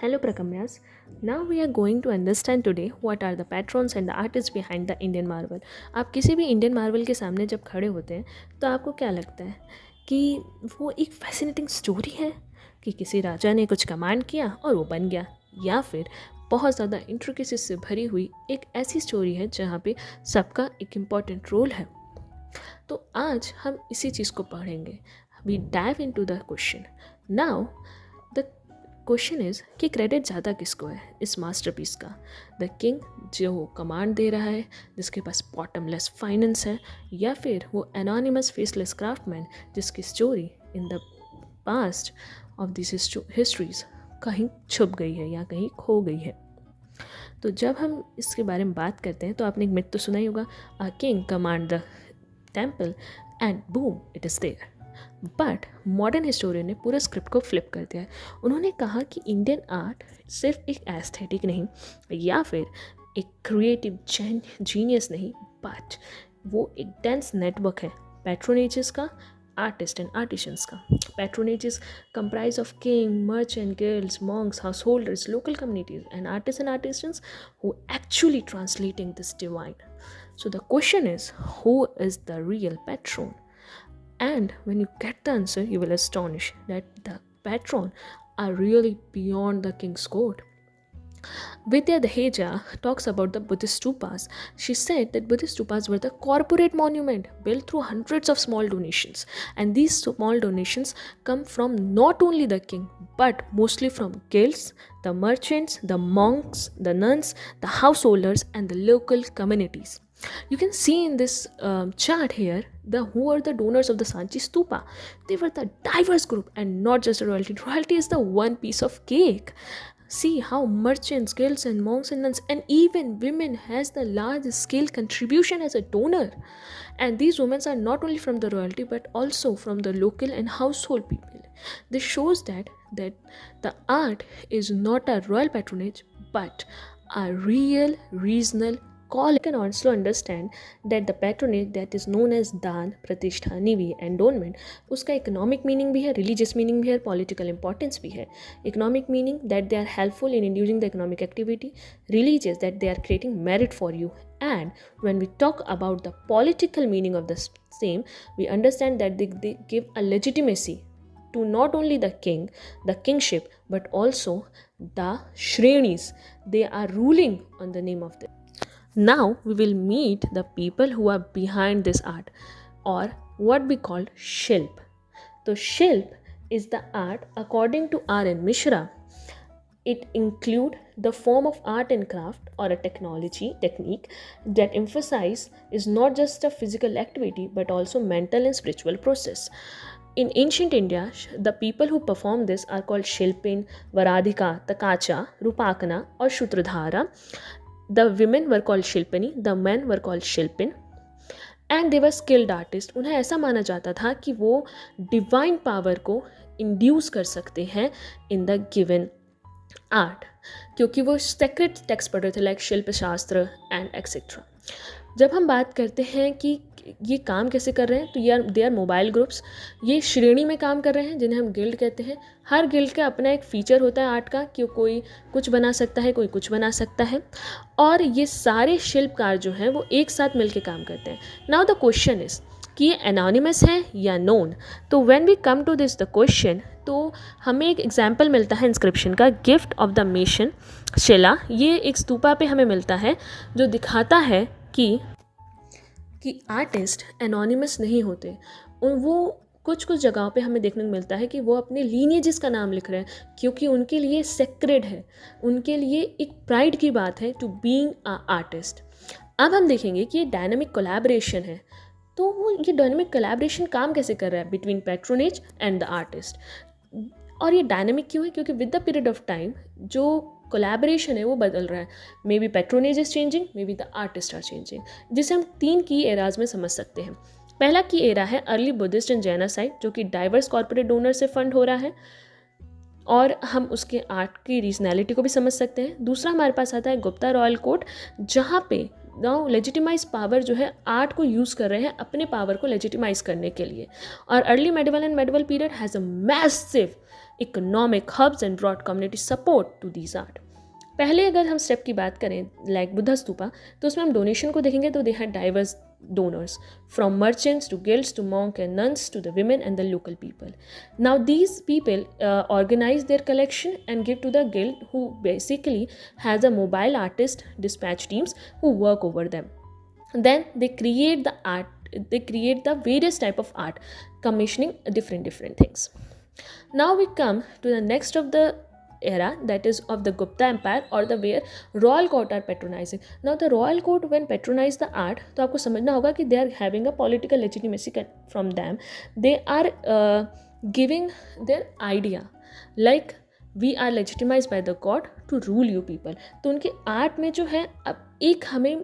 Hello Prakamyas. Now we are going to understand today what are the patrons and the artists behind the Indian Marvel. आप किसी भी Indian Marvel के सामने जब खड़े होते हैं तो आपको क्या लगता है कि वो एक फैसिनेटिंग स्टोरी है कि किसी राजा ने कुछ कमांड किया और वो बन गया, या फिर बहुत ज़्यादा इंट्रिकेसी से भरी हुई एक ऐसी स्टोरी है जहाँ पे सबका एक इम्पॉर्टेंट रोल है। तो आज हम इसी चीज़ को पढ़ेंगे। We dive into the question. Now the question is कि क्रेडिट ज़्यादा किसको है इस मास्टरपीस का? द किंग जो कमांड दे रहा है, जिसके पास बॉटमलेस फाइनेंस है, या फिर वो एनोनिमस फेसलेस क्राफ्टमैन जिसकी story in the past of this histories कहीं छुप गई है या कहीं खो गई है? तो जब हम इसके बारे में बात करते हैं तो आपने एक मिथ तो सुना ही होगा, a king command the temple and boom it is there. But modern historian ने पूरे स्क्रिप्ट को फ्लिप कर दिया है। उन्होंने कहा कि इंडियन आर्ट सिर्फ एक एस्थेटिक नहीं या फिर एक क्रिएटिव जीनियस नहीं, बट वो एक डेंस नेटवर्क है पैट्रोनेजेस का, आर्टिस्ट एंड आर्टिशंस का। पैट्रोनेजेस comprise of king, merchant, guilds, monks, householders, local communities, and artists and artisans who actually translating this divine. So the question is, who is the real patron? And when you get the answer, you will astonish that the patron are really beyond the king's court. Vidya Daheja talks about the Buddhist stupas. She said that Buddhist stupas were the corporate monument built through hundreds of small donations. And these small donations come from not only the king, but mostly from guilds, the merchants, the monks, the nuns, the householders, and the local communities. You can see in this chart here who are the donors of the Sanchi Stupa. They were the diverse group and not just the royalty. Royalty is the one piece of cake. See how merchants, guilds, and monks and nuns, and even women has the large scale contribution as a donor. And these women are not only from the royalty but also from the local and household people. This shows that the art is not a royal patronage but a real regional call. You can also understand that the patronage that is known as दान, प्रतिष्ठा, निवि, endowment, उसका economic meaning भी है, religious meaning भी है, political importance भी है. Economic meaning that they are helpful in inducing the economic activity, religious that they are creating merit for you. And when we talk about the political meaning of the same, we understand that they give a legitimacy to not only the king, the kingship, but also the Shrenis. They are ruling on the name of the. Now we will meet the people who are behind this art, or what we call Shilp. So Shilp is the art according to R.N. Mishra. It include the form of art and craft or a technique that emphasize is not just a physical activity but also mental and spiritual process. In ancient India, the people who perform this are called Shilpin, Varadhika, Takacha, Rupakana or Shutradhara. The women were called Shilpini, the men were called Shilpin, and they were skilled artists. उन्हें ऐसा माना जाता था कि वो divine power को induce कर सकते हैं इन द गिवन आर्ट, क्योंकि वो सेक्रेट टेक्स्ट पढ़ रहे थे लाइक शिल्प शास्त्र एंड एक्सेट्रा. जब हम बात करते हैं कि ये काम कैसे कर रहे हैं, तो दे आर मोबाइल ग्रुप्स. ये श्रेणी में काम कर रहे हैं जिन्हें हम गिल्ड कहते हैं. हर गिल्ड का अपना एक फीचर होता है आर्ट का, कि कोई कुछ बना सकता है, कोई कुछ बना सकता है, और ये सारे शिल्पकार जो हैं वो एक साथ मिलकर काम करते हैं. नाउ द क्वेश्चन इज़ कि ये एनोनिमस है या नोन. तो when we come to this the question, तो हमें एक एग्जाम्पल मिलता है इंस्क्रिप्शन का, गिफ्ट ऑफ द मेशन शिला. ये एक स्तूपा पे हमें मिलता है जो दिखाता है कि आर्टिस्ट एनोनिमस नहीं होते. वो कुछ जगहों पे हमें देखने को मिलता है कि वो अपने लीनिएजेस का नाम लिख रहे हैं, क्योंकि उनके लिए सेक्रेड है, उनके लिए एक प्राइड की बात है टू बीइंग अ आर्टिस्ट. अब हम देखेंगे कि ये डायनामिक कोलैबोरेशन है. तो वो ये डायनामिक कोलैबोरेशन काम कैसे कर रहा है between patronage and the artist. और ये डायनामिक क्यों है? क्योंकि with the period of time जो कोलैबोरेशन है वो बदल रहा है. Maybe patronage is changing, maybe the artist are changing, जिसे हम 3 की एराज में समझ सकते हैं. पहला की एरा है अर्ली बुद्धिस्ट एंड जैनासाइड, जो कि डाइवर्स कॉर्पोरेट डोनर से फंड हो रहा है, और हम उसके आर्ट की रीजनैलिटी को भी समझ सकते हैं. दूसरा हमारे पास आता है गुप्ता रॉयल कोर्ट, जहाँ पे नाउ लेजिटिमाइज पावर जो है आर्ट को यूज़ कर रहे हैं अपने पावर को लेजिटिमाइज करने के लिए. और early medieval and medieval period has a massive economic hubs and broad community support to these art. पहले अगर हम स्टेप की बात करें लाइक बुद्धा स्तूपा, तो उसमें हम डोनेशन को देखेंगे तो they had diverse donors from merchants to guilds to monk and nuns to the women and the local people. Now these people organize their collection and give to the guild, who basically has a mobile artist dispatch teams who work over them. Then they create the art, they create the various type of art, commissioning different things. Now we come to the next of the era, that is of the Gupta Empire, or the where royal court are patronizing. Now the royal court when patronize the art, तो आपको समझना होगा कि they are having a political legitimacy from them. They are giving their idea like we are legitimized by the god to rule you people. तो उनके art में जो है अब एक हमें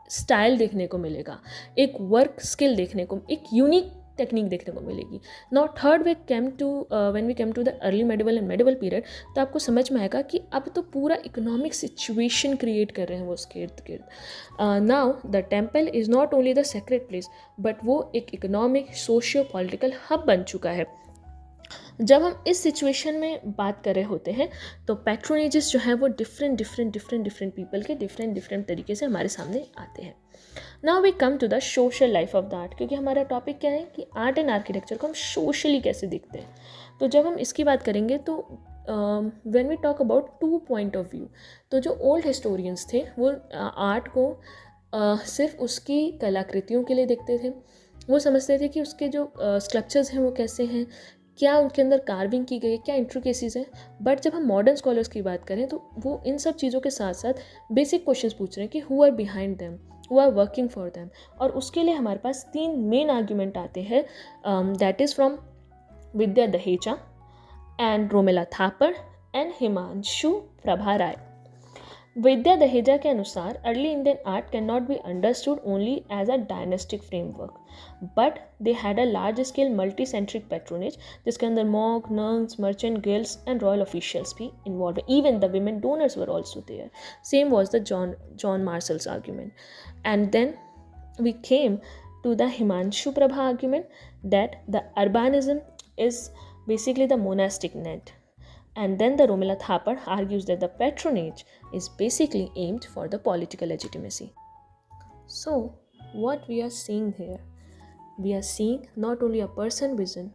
स्टाइल देखने को मिलेगा, एक वर्क स्किल देखने को, एक यूनिक टेक्निक देखने को मिलेगी. Now third way came to when we came to the early medieval and medieval period, तो आपको समझ में आएगा कि अब तो पूरा इकोनॉमिक सिचुएशन क्रिएट कर रहे हैं वो उसके इर्द गिर्द. Now the temple is not only the sacred place, but वो एक इकोनॉमिक सोशियो पॉलिटिकल हब बन चुका है. जब हम इस सिचुएशन में बात कर रहे होते हैं तो पैट्रोनेजेस जो हैं वो डिफरेंट पीपल के डिफरेंट तरीके से हमारे सामने आते हैं. Now we come to the social life of the art, क्योंकि हमारा टॉपिक क्या है कि आर्ट एंड आर्किटेक्चर को हम सोशली कैसे देखते हैं. तो जब हम इसकी बात करेंगे तो when we talk about two point of view, तो जो ओल्ड हिस्टोरियंस थे वो आर्ट को सिर्फ उसकी कलाकृतियों के लिए देखते थे. वो समझते थे कि उसके जो स्कल्पचर्स हैं वो कैसे हैं, क्या उनके अंदर कार्विंग की गई है, क्या इंट्रिकेसीज हैं. बट जब हम मॉडर्न स्कॉलर्स की बात करें तो वो इन सब चीज़ों के साथ साथ बेसिक क्वेश्चंस पूछ रहे हैं कि who are behind them, who are working for them. और उसके लिए हमारे पास 3 मेन आर्ग्यूमेंट आते हैं, that is from Vidya Dehejia and Romila Thapar and Himanshu Prabha Ray. Vidya Dehejia के अनुसार early Indian art can not be understood only as a dynastic framework, but they had a large scale multi centric patronage, जिसके अंदर monk, nuns, merchant, guilds and royal officials भी involve. Even the women donors were also there. Same was the John Marshall's argument. And then we came to the Himanshu Prabha argument that the urbanism is basically the monastic net. And then the Romila Thapar argues that the patronage is basically aimed for the political legitimacy. So, what we are seeing here, we are seeing not only a person vision,